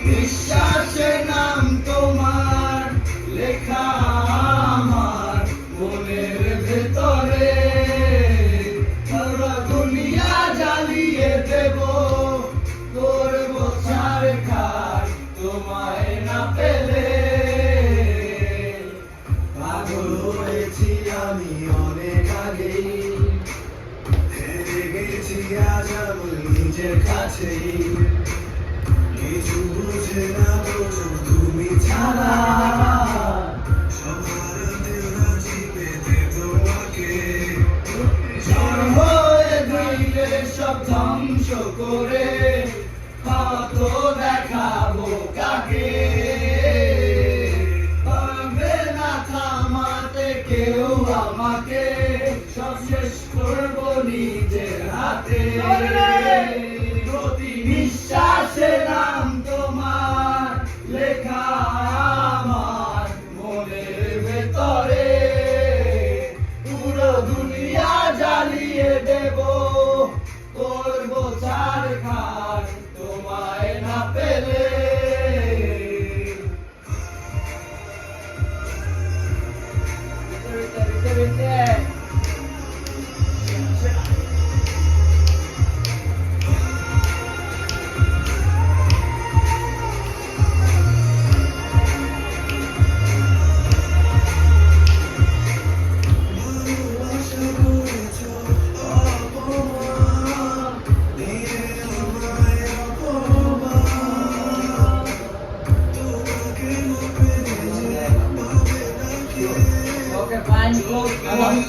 বিশ্বাসের নাম তোমার লেখা আমার মনের ভেতরে, পুরো দুনিয়া জ্বালিয়ে দেব, করব ছারখার তোমায় না পেলে। পাগল হয়েছি আমি অনেক আগেই, হেরে গেছি আজ আমি নিজের কাছেই। কিছু বুঝে না বোঝো তুমি ছাড়া, সবার রাজি পেতে তোমাকে। ঝড় হয়ে দিলে সব ধ্বংস করে, কত দেখাবো কাকে। পারবে না থামাতে কেউ আমাকে, সব শেষ করবো নিজের হাতে।